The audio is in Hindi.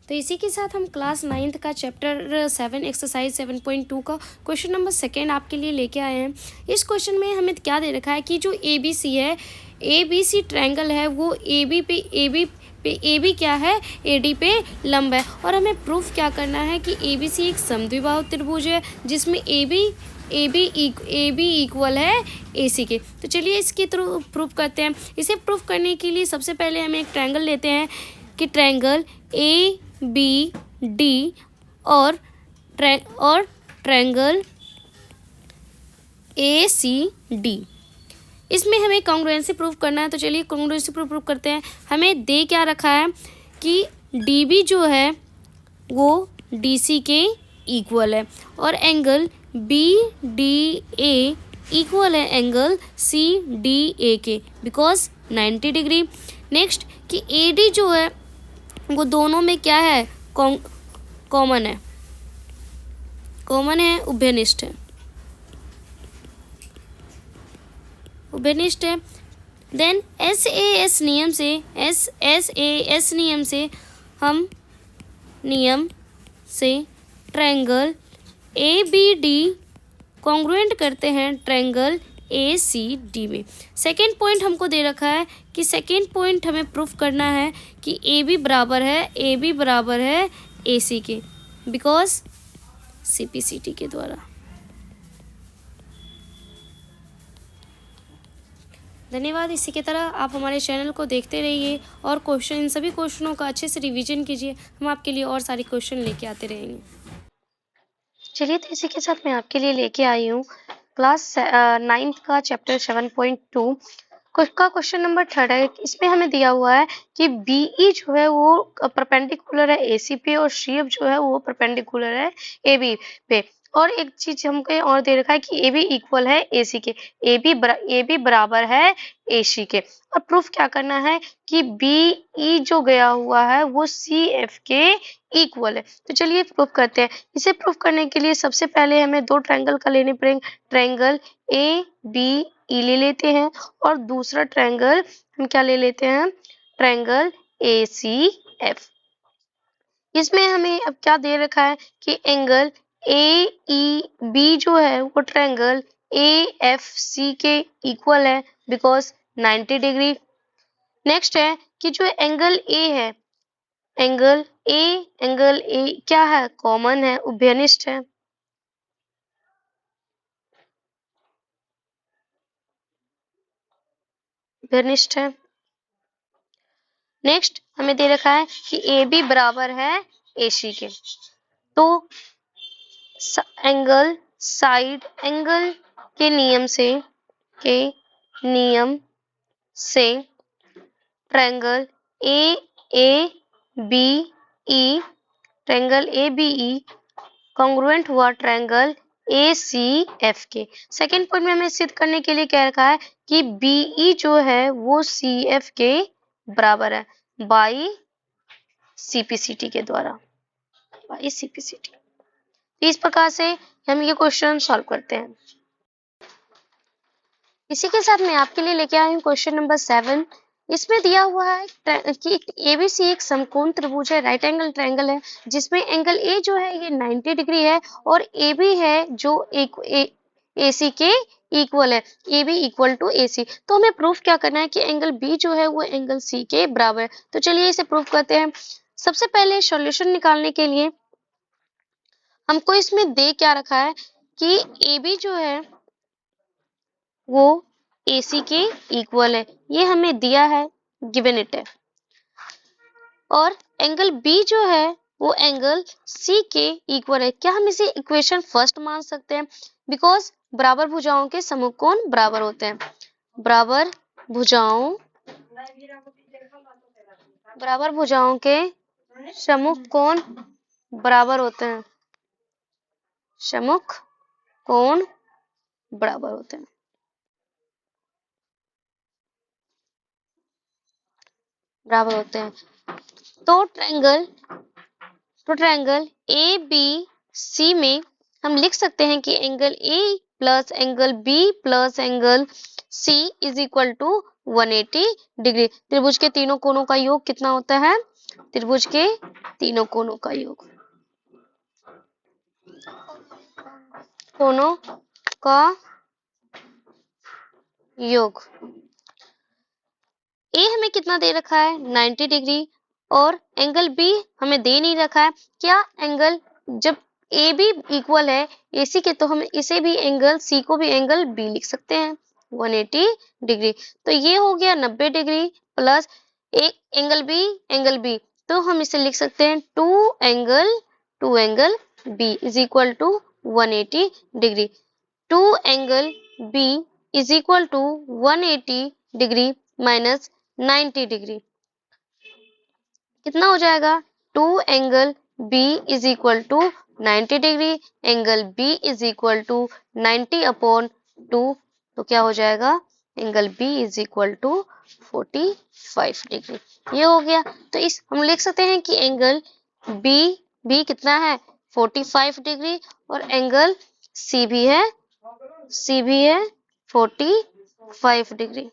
तो इसी के साथ हम क्लास 9th का चैप्टर 7 एक्सरसाइज 7.2 का क्वेश्चन नंबर 2 आपके लिए लेके आए हैं। इस क्वेश्चन में हमें क्या दे रखा है कि जो ABC है, ABC ट्रायंगल है, वो AB क्या है, AD पे लंब है। और हमें प्रूफ क्या करना है कि ABC एक समद्विबाहु त्रिभुज है जिसमें AB इक्वल है AC के। तो चलिए इसके थ्रू प्रूफ करते हैं। इसे प्रूफ करने के लिए सबसे पहले हमें एक ट्रायंगल लेते हैं कि ट्रायंगल ABD और ट्रायंगल ACD, इसमें हमें कॉन्ग्रुएंसी प्रूफ करना है। तो चलिए कॉन्ग्रुएंसी प्रूफ करते हैं। हमें दे क्या रखा है कि DB जो है वो DC के इक्वल है और एंगल BDA इक्वल है एंगल CDA के, बिकॉज 90 डिग्री। नेक्स्ट कि AD जो है वो दोनों में क्या है, कॉमन है, उभयनिष्ठ है। देन SAS नियम से हम ट्रायंगल ABD कॉन्ग्रुएंट करते हैं ट्रायंगल ACD में। सेकेंड पॉइंट हमको दे रखा है कि सेकेंड पॉइंट हमें प्रूफ करना है कि AB बराबर है AC के, बिकॉज CPCT के द्वारा। धन्यवाद। इसी की तरह आप हमारे चैनल को देखते रहिए और इन सभी क्वेश्चनों का अच्छे से रिवीजन कीजिए। हम आपके लिए और सारे क्वेश्चन लेके आते रहेंगे। चलिए तो इसी के साथ मैं आपके लिए लेके आई हूँ क्लास 9th का चैप्टर 7.2 का क्वेश्चन नंबर 3 है। इसमें हमें दिया हुआ है कि BE जो है वो परपेंडिकुलर है AC पे और CF जो है वो परपेंडिकुलर है AB पे। और एक चीज हमको और दे रखा है कि AB इक्वल है AC के, AB बराबर है AC के। और प्रूफ क्या करना है कि BE जो गया हुआ है वो CF के इक्वल है। तो चलिए प्रूफ करते हैं। इसे प्रूफ करने के लिए सबसे पहले हमें दो ट्रायंगल का लेने पड़ेंगे। ट्रायंगल ABE ले लेते हैं और दूसरा ट्रायंगल हम क्या ले लेते हैं, ट्रायंगल ACF। इसमें हमें अब क्या दे रखा है कि एंगल AEB जो है वो ट्रायंगल AFC के इक्वल है, बिकॉज 90 डिग्री। नेक्स्ट है कि जो एंगल A है, एंगल A क्या है, कॉमन है, उभयनिष्ठ है। नेक्स्ट हमें दे रखा है कि AB बराबर है AC के। तो एंगल साइड एंगल के नियम से ट्रायंगल ABE कॉन्ग्रुएंट हुआ ट्रायंगल ACF के। सेकेंड पॉइंट में हमें सिद्ध करने के लिए कह रखा है कि BE जो है वो CF के बराबर है बाई CPCT के द्वारा, इस प्रकार से हम ये क्वेश्चन सॉल्व करते हैं। इसी के साथ मैं आपके लिए लेके आई हूँ क्वेश्चन नंबर 7। इसमें दिया हुआ है कि ABC एक समकोण त्रिभुज है, राइट एंगल ट्रायंगल है, जिसमें एंगल A जो है ये 90 डिग्री है और AB है जो AC के इक्वल है, AB इक्वल टू AC। तो हमें प्रूफ क्या करना है कि एंगल B जो है वो एंगल C के बराबर है। तो चलिए इसे प्रूफ करते हैं। सबसे पहले सॉल्यूशन निकालने के लिए हमको इसमें दे क्या रखा है कि AB जो है वो AC के इक्वल है, ये हमें दिया है, गिवन इट है। और एंगल B जो है वो एंगल C के इक्वल है। क्या हम इसे इक्वेशन फर्स्ट मान सकते हैं, बिकॉज बराबर भुजाओं के समकोण बराबर होते हैं। बराबर भुजाओं के समकोण बराबर होते हैं, तो ट्रायंगल ABC में हम लिख सकते हैं कि angle A plus angle B plus angle C is equal to 180 degree. त्रिभुज के तीनों कोणों का योग कितना होता है, त्रिभुज के तीनों कोनों का योग, कोनों का योग। ए हमें कितना दे रखा है 90 डिग्री और एंगल बी हमें दे नहीं रखा है। क्या एंगल जब ए बी इक्वल है एसी के तो हम इसे भी एंगल सी को भी एंगल बी लिख सकते हैं 180 डिग्री। तो ये हो गया 90 डिग्री प्लस एक एंगल बी तो हम इसे लिख सकते हैं two angle B is equal to 180 degree. Two angle B is equal to 180 degree minus 90 degree कितना हो जाएगा। Two angle B is equal to 90 degree, angle B is equal to 90 upon 2 तो क्या हो जाएगा angle B is equal to 45 degree. ये हो गया। तो इस हम लिख सकते हैं कि एंगल बी कितना है 45 डिग्री और एंगल सी भी है 45 डिग्री।